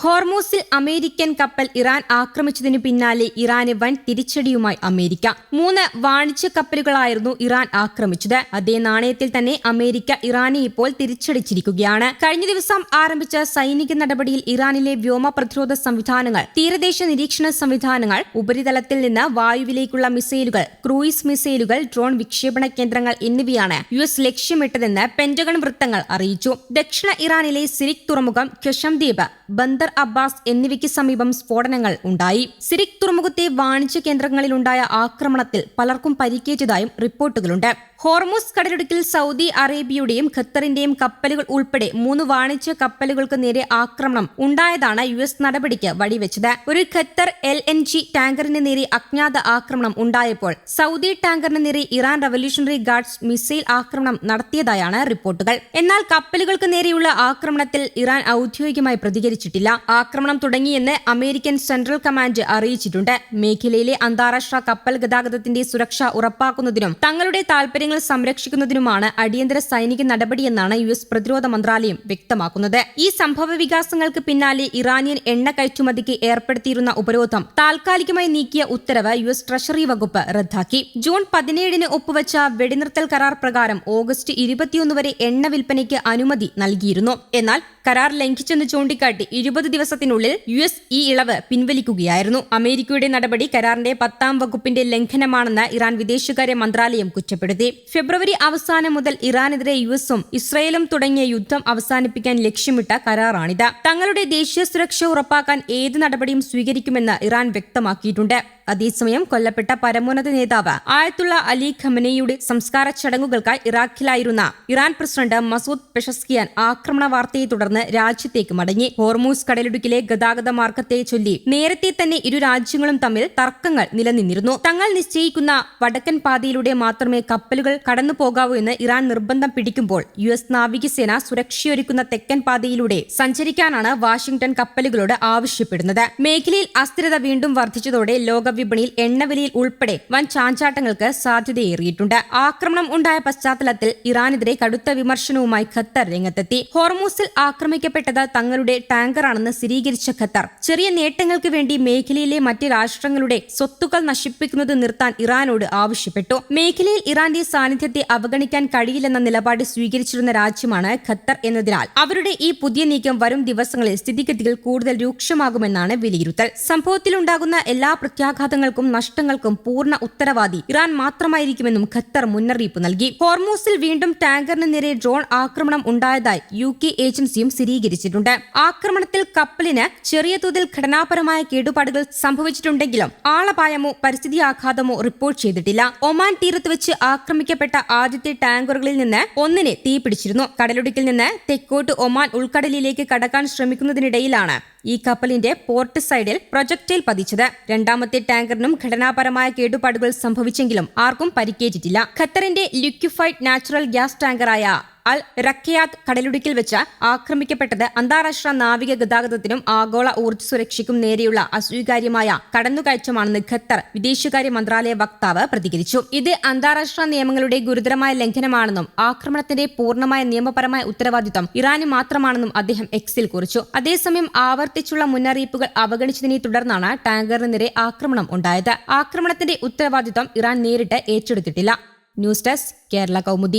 ഹോർമൂസിൽ American കപ്പൽ Iran ആക്രമിച്ചതിനു പിന്നാലെ ഇറാന് വൻ തിരിച്ചടിയുമായി അമേരിക്ക. 3 വാണിജ്യ കപ്പലുകളായിരുന്നു ഇറാൻ ആക്രമിച്ചത്. അതേ നാണയത്തിൽ തന്നെ അമേരിക്ക ഇറാനെ ഇപ്പോൾ തിരിച്ചടിച്ചിരിക്കുകയാണ്. കഴിഞ്ഞ ദിവസം ആരംഭിച്ച സൈനിക നടപടിയിൽ ഇറാനിലെ വ്യോമ പ്രതിരോധ സംവിധാനങ്ങൾ, തീരദേശ നിരീക്ഷണ സംവിധാനങ്ങൾ, ഉപരിതലത്തിൽ നിന്ന് വായുവിലേക്കുള്ള മിസൈലുകൾ, ക്രൂയിസ് മിസൈലുകൾ, ഡ്രോൺ വിക്ഷേപണ കേന്ദ്രങ്ങൾ എന്നിവയാണ് US ലക്ഷ്യമിട്ടതെന്ന് പെന്റഗൺ വൃത്തങ്ങൾ അറിയിച്ചു. ദക്ഷിണ ഇറാനിലെ സിരിക് തുറമുഖം, ഖെഷം ദ്വീപ്, ബന്ദർ അബ്ബാസ് എന്നിവയ്ക്ക് സമീപം സ്ഫോടനങ്ങൾ ഉണ്ടായി. സിരിക് തുറമുഖത്തെ വാണിജ്യ കേന്ദ്രങ്ങളിലുണ്ടായ ആക്രമണത്തിൽ പലർക്കും പരിക്കേറ്റതായും റിപ്പോർട്ടുകളുണ്ട്. ഹോർമൂസ് കടലിടുക്കിൽ സൗദി അറേബ്യയുടെയും ഖത്തറിന്റെയും കപ്പലുകൾ ഉൾപ്പെടെ 3 വാണിജ്യ കപ്പലുകൾക്ക് നേരെ ആക്രമണം ഉണ്ടായതാണ് US നടപടിക്ക് വഴിവെച്ചത്. ഒരു ഖത്തർ LNG ടാങ്കറിന് നേരെ അജ്ഞാത ആക്രമണം ഉണ്ടായപ്പോൾ സൗദി ടാങ്കറിന് നേരെ ഇറാൻ റവല്യൂഷണറി ഗാർഡ്സ് മിസൈൽ ആക്രമണം നടത്തിയതായാണ് റിപ്പോർട്ടുകൾ. എന്നാൽ കപ്പലുകൾക്ക് നേരെയുള്ള ആക്രമണത്തിൽ ഇറാൻ ഔദ്യോഗികമായി പ്രതികരിച്ചിട്ടില്ല. ആക്രമണം തുടങ്ങിയെന്ന് അമേരിക്കൻ സെൻട്രൽ കമാൻഡ് അറിയിച്ചിട്ടുണ്ട്. മേഖലയിലെ അന്താരാഷ്ട്ര കപ്പൽ ഗതാഗതത്തിന്റെ സുരക്ഷ ഉറപ്പാക്കുന്നതിനും തങ്ങളുടെ താൽപര്യങ്ങൾ സംരക്ഷിക്കുന്നതിനുമാണ് അടിയന്തര സൈനിക നടപടിയെന്നാണ് US പ്രതിരോധ മന്ത്രാലയം വ്യക്തമാക്കുന്നത്. ഈ സംഭവ വികാസങ്ങൾക്ക് പിന്നാലെ ഇറാനിയൻ എണ്ണ കയറ്റുമതിക്ക് ഏർപ്പെടുത്തിയിരുന്ന ഉപരോധം താൽക്കാലികമായി നീക്കിയ ഉത്തരവ് US ട്രഷറി വകുപ്പ് റദ്ദാക്കി. ജൂൺ 17 ഒപ്പുവച്ച വെടിനിർത്തൽ കരാർ പ്രകാരം ഓഗസ്റ്റ് 21 വരെ എണ്ണ വിൽപ്പനയ്ക്ക് അനുമതി നൽകിയിരുന്നു. എന്നാൽ കരാർ ലംഘിച്ചെന്ന് ചൂണ്ടിക്കാട്ടി 20 ദിവസത്തിനുള്ളിൽ US ഈ ഇളവ് പിൻവലിക്കുകയായിരുന്നു. അമേരിക്കയുടെ നടപടി കരാറിന്റെ 10ാം വകുപ്പിന്റെ ലംഘനമാണെന്ന് ഇറാൻ വിദേശകാര്യ മന്ത്രാലയം കുറ്റപ്പെടുത്തി. ഫെബ്രുവരി അവസാനം മുതൽ ഇറാനെതിരെ USഉം ഇസ്രയേലും തുടങ്ങിയ യുദ്ധം അവസാനിപ്പിക്കാൻ ലക്ഷ്യമിട്ട കരാറാണിത്. തങ്ങളുടെ ദേശീയ സുരക്ഷ ഉറപ്പാക്കാൻ ഏത് നടപടിയും സ്വീകരിക്കുമെന്ന് ഇറാൻ വ്യക്തമാക്കിയിട്ടുണ്ട്. അതേസമയം കൊല്ലപ്പെട്ട പരമോന്നത നേതാവ് ആയത്തുള്ള അലി ഖമനേയുടെ സംസ്കാര ചടങ്ങുകൾക്കായി ഇറാഖിലായിരുന്ന ഇറാൻ പ്രസിഡന്റ് മസൂദ് പെഷസ്കിയാൻ ആക്രമണ വാർത്തയെ തുടർന്ന് രാജ്യത്തേക്ക് മടങ്ങി. ഹോർമൂസ് കടലിടുക്കിലെ ഗതാഗത മാർഗത്തെ ചൊല്ലി നേരത്തെ തന്നെ ഇരു രാജ്യങ്ങളും തമ്മിൽ തർക്കങ്ങൾ നിലനിന്നിരുന്നു. തങ്ങൾ നിശ്ചയിക്കുന്ന വടക്കൻ പാതയിലൂടെ മാത്രമേ കപ്പലുകൾ കടന്നു പോകാവൂ എന്ന് ഇറാൻ നിർബന്ധം പിടിക്കുമ്പോൾ US നാവികസേന സുരക്ഷയൊരുക്കുന്ന തെക്കൻ പാതയിലൂടെ സഞ്ചരിക്കാനാണ് വാഷിംഗ്ടൺ കപ്പലുകളോട് ആവശ്യപ്പെടുന്നത്. മേഖലയിൽ അസ്ഥിരത വീണ്ടും വർദ്ധിച്ചതോടെ ലോകവിപണിയിൽ എണ്ണവിലയിൽ ഉൾപ്പെടെ വൻ ചാഞ്ചാട്ടങ്ങൾക്ക് സാധ്യതയേറിയിട്ടുണ്ട്. ആക്രമണം ഉണ്ടായ പശ്ചാത്തലത്തിൽ ഇറാനെതിരെ കടുത്ത വിമർശനവുമായി ഖത്തർ രംഗത്തെത്തി. ഹോർമൂസിൽ ആക്രമിക്കപ്പെട്ടത് തങ്ങളുടെ ടാങ്കറാണെന്ന് സ്ഥിരീകരിച്ച ഖത്തർ ചെറിയ നേട്ടങ്ങൾക്ക് വേണ്ടി മേഖലയിലെ മറ്റ് രാഷ്ട്രങ്ങളുടെ സ്വത്തുക്കൾ നശിപ്പിക്കുന്നത് നിർത്താൻ ഇറാനോട് ആവശ്യപ്പെട്ടു. മേഖലയിൽ ഇറാന്റെ സാന്നിധ്യത്തെ അവഗണിക്കാൻ കഴിയില്ലെന്ന നിലപാട് സ്വീകരിച്ചിരുന്ന രാജ്യമാണ് ഖത്തർ എന്നതിനാൽ അവരുടെ ഈ പുതിയ നീക്കം വരും ദിവസങ്ങളിൽ സ്ഥിതിഗതികൾ കൂടുതൽ രൂക്ഷമാകുമെന്നാണ് വിലയിരുത്തൽ. സംഭവത്തിലുണ്ടാകുന്ന എല്ലാ പ്രത്യാഘാതങ്ങൾക്കും നഷ്ടങ്ങൾക്കും പൂർണ്ണ ഉത്തരവാദി ഇറാൻ മാത്രമായിരിക്കുമെന്നും ഖത്തർ മുന്നറിയിപ്പ് നൽകി. ഹോർമൂസിൽ വീണ്ടും ടാങ്കറിന് നേരെ ഡ്രോൺ ആക്രമണം ഉണ്ടായതായി UK ഏജൻസിയും സ്ഥിരീകരിച്ചിട്ടുണ്ട്. ആക്രമണത്തിൽ കപ്പലിന് ചെറിയ തോതിൽ ഘടനാപരമായ കേടുപാടുകൾ സംഭവിച്ചിട്ടുണ്ടെങ്കിലും ആളപായമോ പരിസ്ഥിതി ആഘാതമോ റിപ്പോർട്ട് ചെയ്തിട്ടില്ല. ഒമാൻ തീരത്ത് വെച്ച് ആക്രമിക്കപ്പെട്ട ആദ്യത്തെ ടാങ്കറുകളിൽ നിന്ന് ഒന്നിനെ തീപിടിച്ചിരുന്നു. കടലിടുക്കിൽ നിന്ന് തെക്കോട്ട് ഒമാൻ ഉൾക്കടലിലേക്ക് കടക്കാൻ ശ്രമിക്കുന്നതിനിടയിലാണ് ഈ കപ്പലിന്റെ പോർട്ട് സൈഡിൽ പ്രൊജക്ടൈൽ പതിച്ചത്. രണ്ടാമത്തെ ടാങ്കറിനും ഘടനാപരമായ കേടുപാടുകൾ സംഭവിച്ചെങ്കിലും ആർക്കും പരിക്കേറ്റിട്ടില്ല. ഖത്തറിന്റെ ലിക്വിഫൈഡ് നാച്ചുറൽ ഗ്യാസ് ടാങ്കറായ അൽ റഖയാത്ത് കടലിടുക്കിൽ വെച്ച് ആക്രമിക്കപ്പെട്ടത് അന്താരാഷ്ട്ര നാവിക ഗതാഗതത്തിനും ആഗോള ഊർജ്ജ സുരക്ഷയ്ക്കും നേരെയുള്ള അസ്വീകാര്യമായ കടന്നുകയറ്റമാണെന്ന് ഖത്തർ വിദേശകാര്യ മന്ത്രാലയ വക്താവ് പ്രതികരിച്ചു. ഇത് അന്താരാഷ്ട്ര നിയമങ്ങളുടെ ഗുരുതരമായ ലംഘനമാണെന്നും ആക്രമണത്തിന്റെ പൂർണ്ണമായ നിയമപരമായ ഉത്തരവാദിത്വം ഇറാന് മാത്രമാണെന്നും അദ്ദേഹം എക്സിൽ കുറിച്ചു. അതേസമയം ആവർത്തിച്ചുള്ള മുന്നറിയിപ്പുകൾ അവഗണിച്ചതിനെ തുടർന്നാണ് ടാങ്കറിന് നേരെ ആക്രമണം ഉണ്ടായത്. ആക്രമണത്തിന്റെ ഉത്തരവാദിത്വം ഇറാൻ നേരിട്ട് ഏറ്റെടുത്തിട്ടില്ല. News desk Kerala Kaumudi.